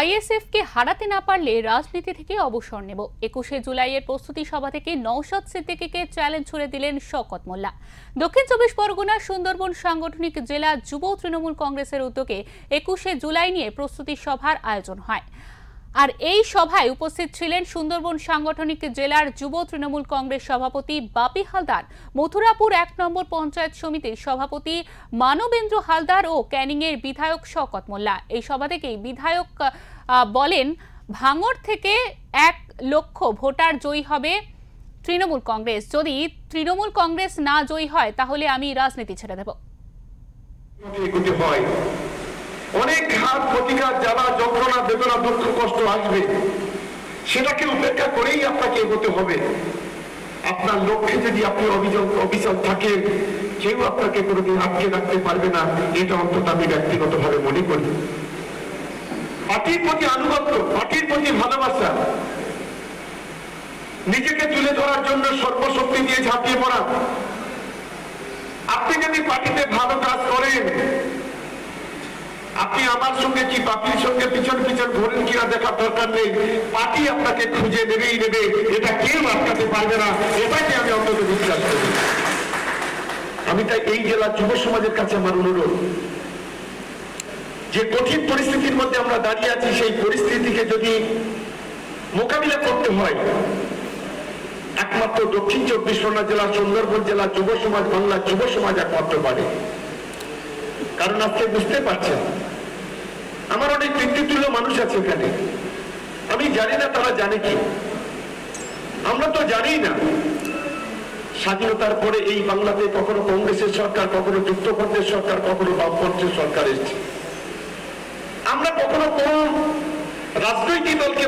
ISF কে হারাতে না পারলে রাজনীতি থেকে অবসর নেব। 21শে জুলাইয়ের প্রস্তুতি সভা থেকে নওশাদ সিদ্দিকীকে চ্যালেঞ্জ ছুড়ে দিলেন শওকত মোল্লা। দক্ষিণ 24 পরগনার সুন্দরবন সাংগঠনিক জেলা যুব তৃণমূল কংগ্রেসের উদ্যোগে 21শে জুলাই নিয়ে প্রস্তুতি সভার আয়োজন হয়। আর এই সভায় উপস্থিত ছিলেন সুন্দরবন সাংগঠনিক জেলার যুব তৃণমূল কংগ্রেস সভাপতি বাপি হালদার, মথুরাপুর 1 নম্বর পঞ্চায়েত সমিতির সভাপতি মানবেন্দ্র হালদার ও ক্যানিংয়ের বিধায়ক শওকত মোল্লা। এই সভা থেকেই বিধায়ক বলেন, ভাঙড় থেকে 1 লক্ষ ভোটার জয়ী হবে তৃণমূল কংগ্রেস। যদি তৃণমূল কংগ্রেস না জয়ী হয় তাহলে আমি রাজনীতি ছেড়ে দেব। অনেক ঘাত প্রতিঘাত জ্বালা যন্ত্রণা বেদনা দুঃখ কষ্ট আসবে, সেটাকে উপেক্ষা করেই আপনাকে এগোতে হবে। আপনার লক্ষ্যে যদি আপনি অবিচল থাকেন, কেউ আপনাকে কোনোদিন আটকে রাখতে পারবে না, এটা অন্তত আমি ব্যক্তিগতভাবে মনে করি। পার্টির প্রতি আনুগত্য, পার্টির প্রতি ভালোবাসা, নিজেকে তুলে ধরার জন্য সর্বশক্তি দিয়ে ঝাঁপিয়ে পড়া। আপনি যদি পার্টিতে ভালো কাজ করেন, আপনি আমার সঙ্গে কি পার্টির সঙ্গে পিছন পিছন ঘোরেন কিনা দেখার দরকার নেই, পার্টি আপনাকে খুঁজে নেবেই নেবে, এটা কেউ আটকাতে পারবে না, এটাকে আমি অন্তত বিশ্বাস করি। আমি তাই এই জেলার যুব সমাজের কাছে আমার অনুরোধ, যে কঠিন পরিস্থিতির মধ্যে আমরা দাঁড়িয়ে আছি, সেই পরিস্থিতিকে যদি মোকাবিলা করতে হয়, একমাত্র দক্ষিণ 24 পরগনা জেলা, সুন্দরবন জেলা যুব সমাজ, বাংলার যুব সমাজ একমাত্র পারে। কারণ আজকে বুঝতে পারছেন, আমার অনেক পিতৃতুল্য মানুষ আছে এখানে, আমি জানি না তারা জানে কি, আমরা তো জানি না স্বাধীনতার পরে এই বাংলাতে কখনো কংগ্রেসের সরকার, কখনো যুক্তফ্রন্টের সরকার, কখনো বামপন্থের সরকার এসেছে। আমরা কখনো কোন রাজনৈতিক দলকে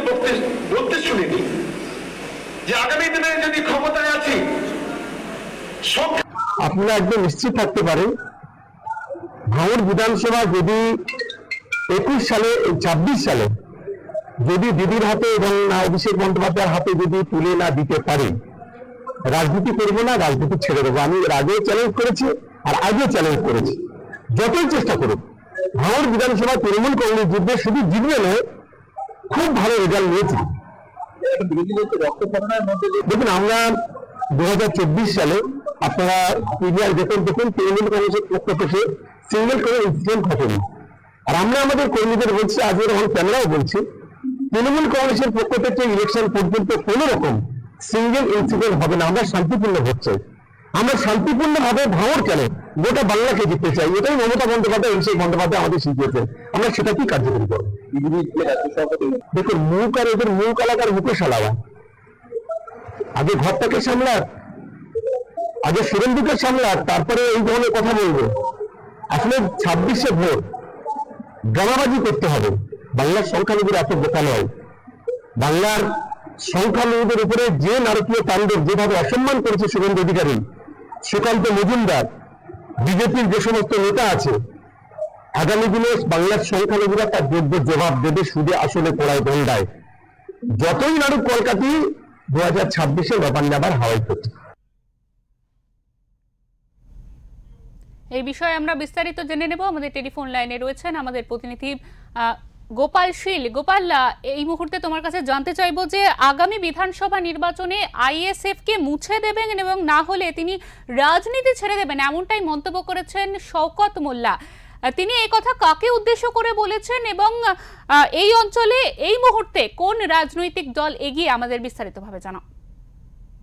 বলতে শুনিনি যে আগামী দিনে যদি ক্ষমতায় আছি। আপনারা একদম নিশ্চিত থাকতে পারেন, ভাঙড় বিধানসভা যদি 21 সালে 26 সালে যদি দিদির হাতে এবং অভিষেক বন্দ্যোপাধ্যায়ের হাতে যদি তুলে না দিতে পারে, রাজনীতি করবো না, রাজনীতি ছেড়ে দেবো। আমি এর আগেও চ্যালেঞ্জ করেছি আর আগেও চ্যালেঞ্জ করেছি, যতই চেষ্টা করুক ভাঙড় বিধানসভা তৃণমূল কংগ্রেস জিতবে, শুধু জিতবে নয়, খুব ভালো রেজাল্ট নিয়েছে। দেখুন, আমরা 2024 সালে আপনারা প্রিমিয়ার দেখুন তৃণমূল কংগ্রেসের পক্ষ থেকে সিঙ্গেল করে ইনসিডেন্ট ঘটেনি। আর আমরা আমাদের কর্মীদের বলছি, আজকে যখন ক্যামেরাও বলছি, তৃণমূল কংগ্রেসের পক্ষ থেকে ইলেকশন পর্যন্ত কোন রকম সিঙ্গেল ইনসিডেন্ট হবে না। আমরা শান্তিপূর্ণ ভোট চাই, আমরা শান্তিপূর্ণ ভাবে ভাঙড় কেন গোটা বাংলাকে জিততে চাই। এটাই মমতা বন্দ্যোপাধ্যায়, অভিষেক বন্দ্যোপাধ্যায় আমাদের শিখিয়েছেন, আমরা সেটাকেই কার্যকরী করব। দেখুন, মুখ আর এদের মুখ এলাকার মুখে সালাওয়া, আগে ঘরটাকে সামলাক, আগে সুরেন্দ্রকে সামলাক, তারপরে এই ধরনের কথা বলবো। আসলে 26শে ভোট ড্রামাবাজি করতে হবে। বাংলার সংখ্যালঘুরা এত বোকা নয়। বাংলার সংখ্যালঘুদের উপরে যে নারকীয় তাণ্ডব, যেভাবে অসম্মান করেছে শুভেন্দু অধিকারী, সুকান্ত মজুমদার, বিজেপির যে সমস্ত নেতা আছে, আগামী দিনে বাংলার সংখ্যালঘুরা তার যোগ্য জবাব দেবে, সুদে আসলে পড়ায় গন্ডায়। যতই নাড়ুক কলকাতি, 2026-এর ব্যাপার আবার হাওয়াই করছে। এই বিষয়ে আমরা বিস্তারিত জেনে নেব। আমাদের টেলিফোন লাইনে রয়েছেন আমাদের প্রতিনিধি গোপাল শীল। গোপাল, এই মুহূর্তে তোমার কাছে জানতে চাইবো যে আগামী বিধানসভা নির্বাচনে আইএসএফ কে মুছে দেবেন এবং না হলে তিনি রাজনীতি ছেড়ে দেবেন, এমনটাই মন্তব্য করেছেন শওকত মোল্লা। তিনি এই কথা কাকে উদ্দেশ্য করে বলেছেন এবং এই অঞ্চলে এই মুহূর্তে কোন রাজনৈতিক দল এগিয়ে, আমাদের বিস্তারিতভাবে জানাও।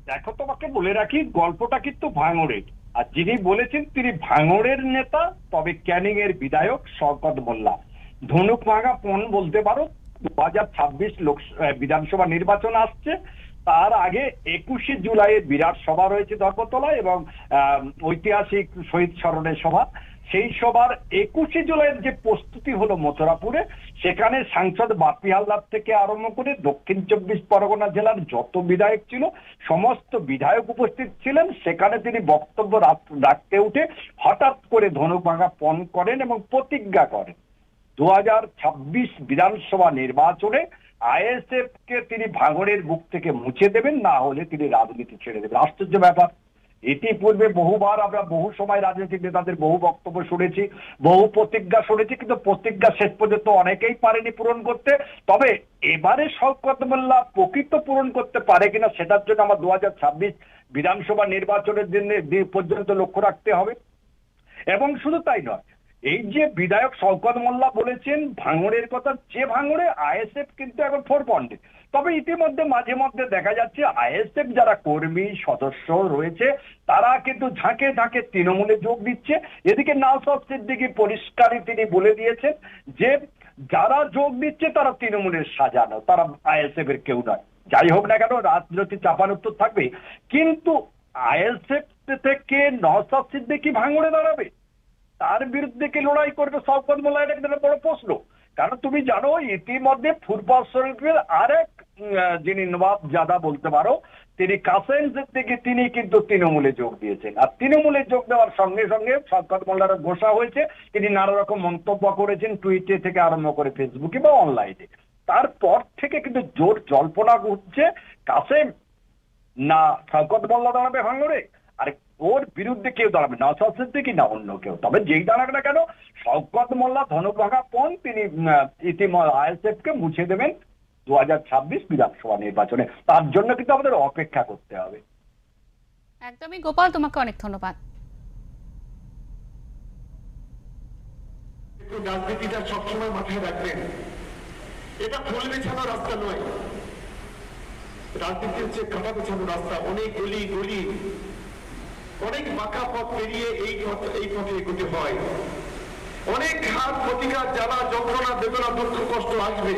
দেখো, তোমাকে বলে রাখি, গল্পটা কিন্তু ভাঙড়ের, আর যিনি বলেছেন তিনি ভাঙড়ের নেতা, তবে ক্যানিং এর বিধায়ক শওকত মোল্লা। ধনুক ভাঙা পণ বলতে পারো। 2026 বিধানসভা নির্বাচন আসছে, তার আগে 21শে জুলাইয়ের বিরাট সভা রয়েছে ধর্মতলায় এবং ঐতিহাসিক শহীদ স্মরণের সভা। সেই সভার 21শে জুলাইয়ের যে প্রস্তুতি হলো মথুরাপুরে, সেখানে সাংসদ বাপি হালদার থেকে আরম্ভ করে দক্ষিণ 24 পরগনা জেলার যত বিধায়ক ছিল, সমস্ত বিধায়ক উপস্থিত ছিলেন। সেখানে তিনি বক্তব্য রাখতে উঠে হঠাৎ করে ধনুক ভাঙা পণ করেন এবং প্রতিজ্ঞা করেন 2026 বিধানসভা নির্বাচনে আইএসএফ কে তিনি ভাঙড়ের বুক থেকে মুছে দেবেন, না হলে তিনি রাজনীতি ছেড়ে দেবেন। আশ্চর্য ব্যাপার, ইতিপূর্বে বহুবার আমরা বহু সময় রাজনৈতিক নেতাদের বহু বক্তব্য শুনেছি, বহু প্রতিজ্ঞা শুনেছি, কিন্তু প্রতিজ্ঞা শেষ পর্যন্ত অনেকেই পারেনি পূরণ করতে। তবে এবারে শওকত মোল্লা প্রকৃত পূরণ করতে পারে কিনা সেটার জন্য আমার 2026 বিধানসভা নির্বাচনের দিন পর্যন্ত লক্ষ্য রাখতে হবে। এবং শুধু তাই নয়, এই যে বিধায়ক শওকত মোল্লা বলেছেন ভাঙড়ের কথা, যে ভাঙড়ে আইএসএফ কিন্তু এখন 4 পয়েন্টে। তবে ইতিমধ্যে মাঝে মধ্যে দেখা যাচ্ছে আইএসএফ যারা কর্মী সদস্য রয়েছে তারা কিন্তু ঝাঁকে ঝাঁকে তৃণমূলে যোগ দিচ্ছে। এদিকে নওশাদ সিদ্দিকী পরিষ্কারই তিনি বলে দিয়েছেন যে যারা যোগ দিচ্ছে তারা তৃণমূলের সাজানো, তারা আইএসএফ এর কেউ নয়। যাই হোক না কেন, রাজনৈতিক চাপানুত্তর থাকবে, কিন্তু আইএসএফ থেকে নওশাদ সিদ্দিকী ভাঙড়ে দাঁড়াবে, তার বিরুদ্ধে কি লড়াই করবে শওকত মোল্লা, এটা কিন্তু বড় প্রশ্ন। কারণ তুমি জানো ইতিমধ্যে ফুরফুরা শরীফের আরেক যিনি নবাব জাদা বলতে পারো, তিনি কাসেম সিদ্দিকী, তিনি কিন্তু তৃণমূলে যোগ দিয়েছেন। আর তৃণমূলে যোগ দেওয়ার সঙ্গে সঙ্গে শওকত মোল্লার ঘোষণা হয়েছে, তিনি নানা রকম মন্তব্য করেছেন টুইটে থেকে আরম্ভ করে ফেসবুকে বা অনলাইনে। তারপর থেকে কিন্তু জোর জল্পনা ঘুরছে কাসেম না শওকত মোল্লা দাঁড়াবে ভাঙড়ে, আর ওর বিরুদ্ধে কেউ দাঁড়াবে, নওশাদ সিদ্দিকী না অন্য কেউ। তবে যেই দাঁড়াক না কেন, শওকত মোল্লা ধনুভাঙা পণ তিনি ইতিমধ্যে আইএসএফ কে মুছে দেবেন 2026 বিধানসভা নির্বাচনে। তার জন্য কিন্তু আমাদের অপেক্ষা করতে হবে। একদমই গোপাল, তোমাকে অনেক ধন্যবাদ। রাজনীতিটা সবসময় মাথায় রাখবেন, এটা ফুল বিছানো রাস্তা নয়। রাজনীতি হচ্ছে কাটা বিছানো রাস্তা, অনেক গলি গলি, অনেক বাঁকা পথ পেরিয়ে এই পথে এগোতে হয়। অনেক ঘাত প্রতিঘাত, জ্বালা যন্ত্রণা বেদনা দুঃখ কষ্ট আসবে,